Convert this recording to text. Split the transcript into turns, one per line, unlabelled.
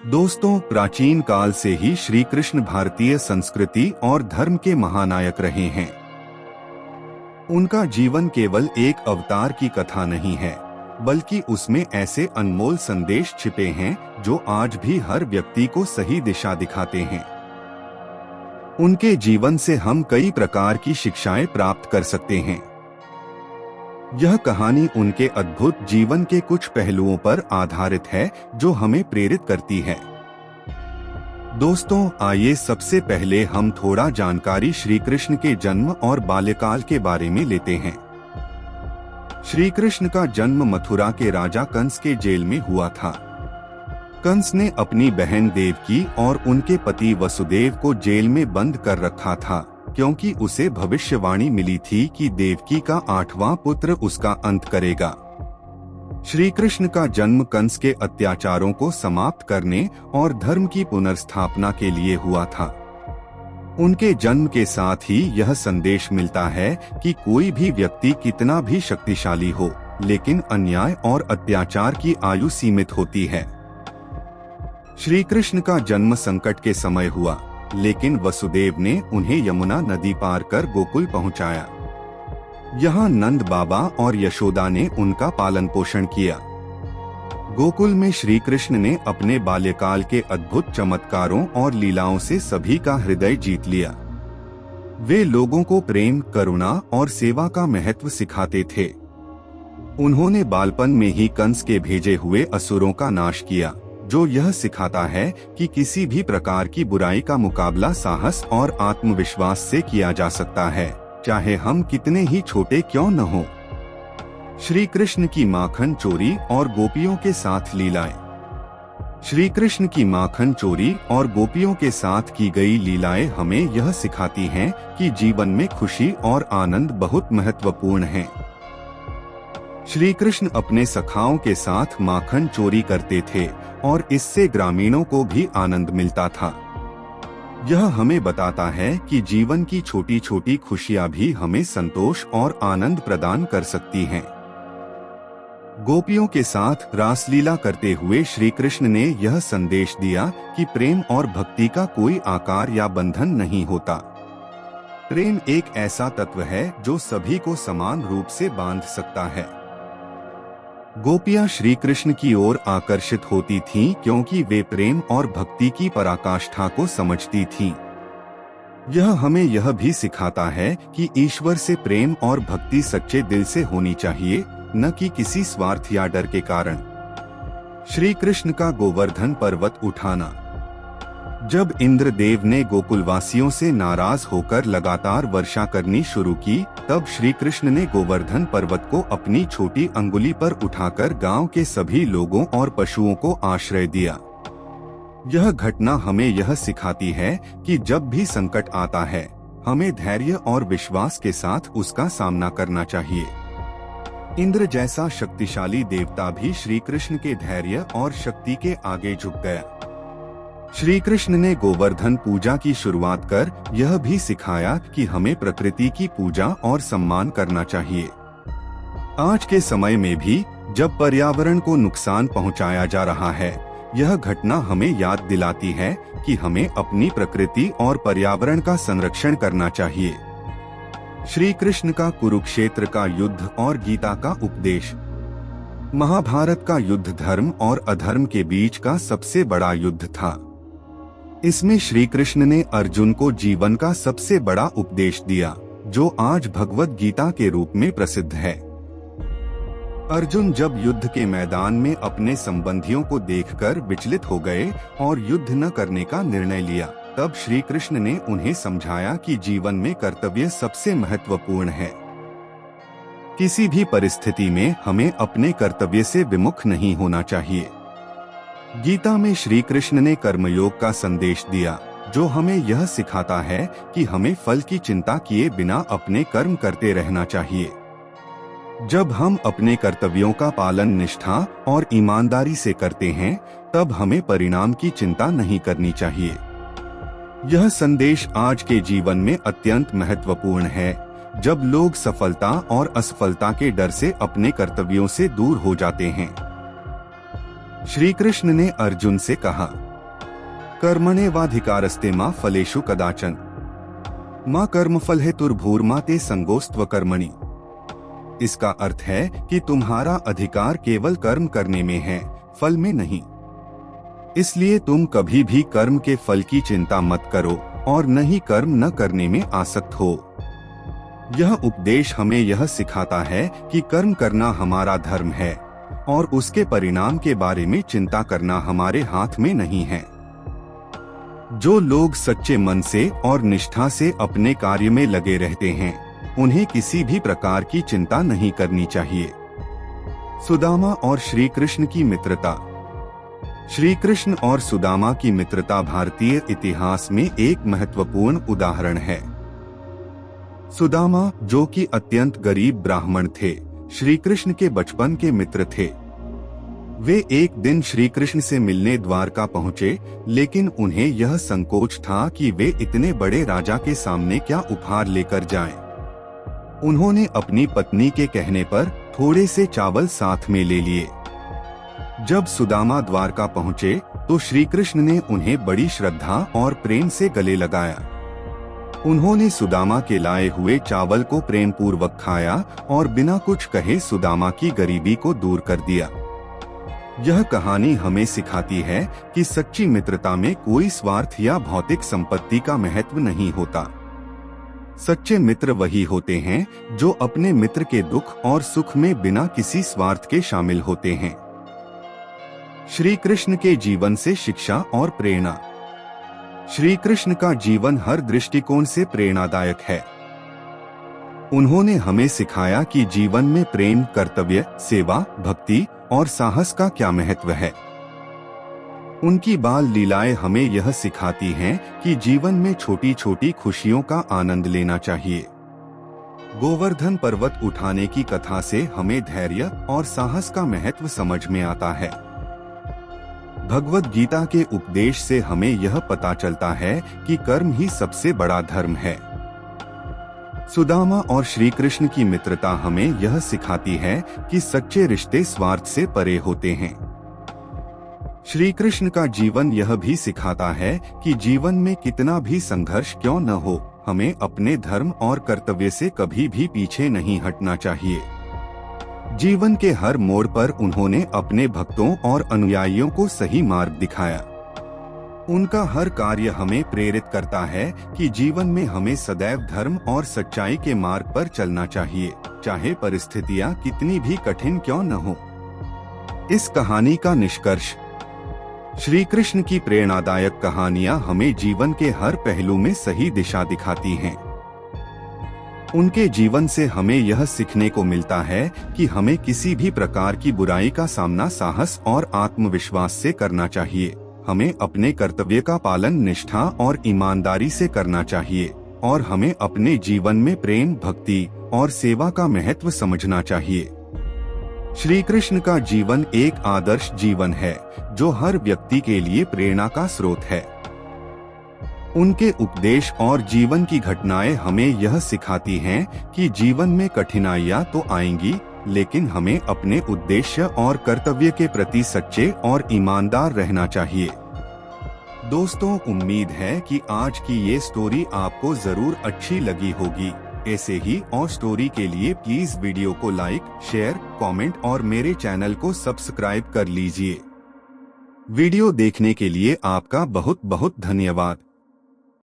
दोस्तों, प्राचीन काल से ही श्री कृष्ण भारतीय संस्कृति और धर्म के महानायक रहे हैं। उनका जीवन केवल एक अवतार की कथा नहीं है, बल्कि उसमें ऐसे अनमोल संदेश छिपे हैं जो आज भी हर व्यक्ति को सही दिशा दिखाते हैं। उनके जीवन से हम कई प्रकार की शिक्षाएं प्राप्त कर सकते हैं। यह कहानी उनके अद्भुत जीवन के कुछ पहलुओं पर आधारित है जो हमें प्रेरित करती है। दोस्तों, आइए सबसे पहले हम थोड़ा जानकारी श्री कृष्ण के जन्म और बाल्यकाल के बारे में लेते हैं। श्री कृष्ण का जन्म मथुरा के राजा कंस के जेल में हुआ था। कंस ने अपनी बहन देवकी और उनके पति वसुदेव को जेल में बंद कर रखा था, क्योंकि उसे भविष्यवाणी मिली थी कि देवकी का 8वां पुत्र उसका अंत करेगा। श्री कृष्ण का जन्म कंस के अत्याचारों को समाप्त करने और धर्म की पुनर्स्थापना के लिए हुआ था। उनके जन्म के साथ ही यह संदेश मिलता है कि कोई भी व्यक्ति कितना भी शक्तिशाली हो, लेकिन अन्याय और अत्याचार की आयु सीमित होती है। श्री कृष्ण का जन्म संकट के समय हुआ, लेकिन वसुदेव ने उन्हें यमुना नदी पार कर गोकुल पहुंचाया। यहाँ नंद बाबा और यशोदा ने उनका पालन पोषण किया। गोकुल में श्री कृष्ण ने अपने बाल्यकाल के अद्भुत चमत्कारों और लीलाओं से सभी का हृदय जीत लिया। वे लोगों को प्रेम, करुणा और सेवा का महत्व सिखाते थे। उन्होंने बालपन में ही कंस के भेजे हुए असुरों का नाश किया, जो यह सिखाता है कि किसी भी प्रकार की बुराई का मुकाबला साहस और आत्मविश्वास से किया जा सकता है, चाहे हम कितने ही छोटे क्यों न हो। श्री कृष्ण की माखन चोरी और गोपियों के साथ लीलाएं। श्री कृष्ण की माखन चोरी और गोपियों के साथ की गई लीलाएं हमें यह सिखाती हैं कि जीवन में खुशी और आनंद बहुत महत्वपूर्ण है। श्री कृष्ण अपने सखाओं के साथ माखन चोरी करते थे और इससे ग्रामीणों को भी आनंद मिलता था। यह हमें बताता है कि जीवन की छोटी छोटी खुशियां भी हमें संतोष और आनंद प्रदान कर सकती हैं। गोपियों के साथ रासलीला करते हुए श्री कृष्ण ने यह संदेश दिया कि प्रेम और भक्ति का कोई आकार या बंधन नहीं होता। प्रेम एक ऐसा तत्व है जो सभी को समान रूप से बांध सकता है। गोपियां श्री कृष्ण की ओर आकर्षित होती थीं क्योंकि वे प्रेम और भक्ति की पराकाष्ठा को समझती थीं। यह हमें यह भी सिखाता है कि ईश्वर से प्रेम और भक्ति सच्चे दिल से होनी चाहिए, न कि किसी स्वार्थ या डर के कारण। श्री कृष्ण का गोवर्धन पर्वत उठाना। जब इंद्रदेव ने गोकुलवासियों से नाराज होकर लगातार वर्षा करनी शुरू की, तब श्री कृष्ण ने गोवर्धन पर्वत को अपनी छोटी अंगुली पर उठाकर गांव के सभी लोगों और पशुओं को आश्रय दिया। यह घटना हमें यह सिखाती है कि जब भी संकट आता है, हमें धैर्य और विश्वास के साथ उसका सामना करना चाहिए। इंद्र जैसा शक्तिशाली देवता भी श्री कृष्ण के धैर्य और शक्ति के आगे झुक गया। श्री कृष्ण ने गोवर्धन पूजा की शुरुआत कर यह भी सिखाया कि हमें प्रकृति की पूजा और सम्मान करना चाहिए। आज के समय में भी जब पर्यावरण को नुकसान पहुंचाया जा रहा है, यह घटना हमें याद दिलाती है कि हमें अपनी प्रकृति और पर्यावरण का संरक्षण करना चाहिए। श्री कृष्ण का कुरुक्षेत्र का युद्ध और गीता का उपदेश। महाभारत का युद्ध धर्म और अधर्म के बीच का सबसे बड़ा युद्ध था। इसमें श्री कृष्ण ने अर्जुन को जीवन का सबसे बड़ा उपदेश दिया, जो आज भगवत गीता के रूप में प्रसिद्ध है। अर्जुन जब युद्ध के मैदान में अपने संबंधियों को देखकर विचलित हो गए और युद्ध न करने का निर्णय लिया, तब श्री कृष्ण ने उन्हें समझाया कि जीवन में कर्तव्य सबसे महत्वपूर्ण है। किसी भी परिस्थिति में हमें अपने कर्तव्य से विमुख नहीं होना चाहिए। गीता में श्री कृष्ण ने कर्मयोग का संदेश दिया, जो हमें यह सिखाता है कि हमें फल की चिंता किए बिना अपने कर्म करते रहना चाहिए। जब हम अपने कर्तव्यों का पालन निष्ठा और ईमानदारी से करते हैं, तब हमें परिणाम की चिंता नहीं करनी चाहिए। यह संदेश आज के जीवन में अत्यंत महत्वपूर्ण है, जब लोग सफलता और असफलता के डर से अपने कर्तव्यों से दूर हो जाते हैं। श्री कृष्ण ने अर्जुन से कहा, कर्मण्येवाधिकारस्ते मा फलेषु कदाचन मा कर्मफल हेतुर्भूर्मा ते संगोस्त्व कर्मणि। इसका अर्थ है कि तुम्हारा अधिकार केवल कर्म करने में है, फल में नहीं। इसलिए तुम कभी भी कर्म के फल की चिंता मत करो और न ही कर्म न करने में आसक्त हो। यह उपदेश हमें यह सिखाता है कि कर्म करना हमारा धर्म है और उसके परिणाम के बारे में चिंता करना हमारे हाथ में नहीं है। जो लोग सच्चे मन से और निष्ठा से अपने कार्य में लगे रहते हैं, उन्हें किसी भी प्रकार की चिंता नहीं करनी चाहिए। सुदामा और श्री कृष्ण की मित्रता। श्री कृष्ण और सुदामा की मित्रता भारतीय इतिहास में एक महत्वपूर्ण उदाहरण है। सुदामा, जो कि अत्यंत गरीब ब्राह्मण थे, श्री कृष्ण के बचपन के मित्र थे। वे एक दिन श्री कृष्ण से मिलने द्वारका पहुँचे, लेकिन उन्हें यह संकोच था कि वे इतने बड़े राजा के सामने क्या उपहार लेकर जाएं। उन्होंने अपनी पत्नी के कहने पर थोड़े से चावल साथ में ले लिए। जब सुदामा द्वारका पहुँचे तो श्री कृष्ण ने उन्हें बड़ी श्रद्धा और प्रेम से गले लगाया। उन्होंने सुदामा के लाए हुए चावल को प्रेम पूर्वक खाया और बिना कुछ कहे सुदामा की गरीबी को दूर कर दिया। यह कहानी हमें सिखाती है कि सच्ची मित्रता में कोई स्वार्थ या भौतिक संपत्ति का महत्व नहीं होता। सच्चे मित्र वही होते हैं जो अपने मित्र के दुख और सुख में बिना किसी स्वार्थ के शामिल होते हैं। श्री कृष्ण के जीवन से शिक्षा और प्रेरणा। श्री कृष्ण का जीवन हर दृष्टिकोण से प्रेरणादायक है। उन्होंने हमें सिखाया कि जीवन में प्रेम, कर्तव्य, सेवा, भक्ति और साहस का क्या महत्व है। उनकी बाल लीलाएं हमें यह सिखाती हैं कि जीवन में छोटी छोटी खुशियों का आनंद लेना चाहिए। गोवर्धन पर्वत उठाने की कथा से हमें धैर्य और साहस का महत्व समझ में आता है। भगवद गीता के उपदेश से हमें यह पता चलता है कि कर्म ही सबसे बड़ा धर्म है। सुदामा और श्री कृष्ण की मित्रता हमें यह सिखाती है कि सच्चे रिश्ते स्वार्थ से परे होते हैं। श्री कृष्ण का जीवन यह भी सिखाता है कि जीवन में कितना भी संघर्ष क्यों न हो, हमें अपने धर्म और कर्तव्य से कभी भी पीछे नहीं हटना चाहिए। जीवन के हर मोड़ पर उन्होंने अपने भक्तों और अनुयायियों को सही मार्ग दिखाया। उनका हर कार्य हमें प्रेरित करता है कि जीवन में हमें सदैव धर्म और सच्चाई के मार्ग पर चलना चाहिए, चाहे परिस्थितियां कितनी भी कठिन क्यों न हो। इस कहानी का निष्कर्ष। श्री कृष्ण की प्रेरणादायक कहानियां हमें जीवन के हर पहलू में सही दिशा दिखाती हैं। उनके जीवन से हमें यह सीखने को मिलता है कि हमें किसी भी प्रकार की बुराई का सामना साहस और आत्मविश्वास से करना चाहिए। हमें अपने कर्तव्य का पालन निष्ठा और ईमानदारी से करना चाहिए और हमें अपने जीवन में प्रेम, भक्ति और सेवा का महत्व समझना चाहिए। श्री कृष्ण का जीवन एक आदर्श जीवन है जो हर व्यक्ति के लिए प्रेरणा का स्रोत है। उनके उपदेश और जीवन की घटनाएं हमें यह सिखाती हैं कि जीवन में कठिनाइयां तो आएंगी, लेकिन हमें अपने उद्देश्य और कर्तव्य के प्रति सच्चे और ईमानदार रहना चाहिए। दोस्तों, उम्मीद है कि आज की ये स्टोरी आपको जरूर अच्छी लगी होगी। ऐसे ही और स्टोरी के लिए प्लीज वीडियो को लाइक, शेयर, कमेंट और मेरे चैनल को सब्सक्राइब कर लीजिए। वीडियो देखने के लिए आपका बहुत बहुत धन्यवाद।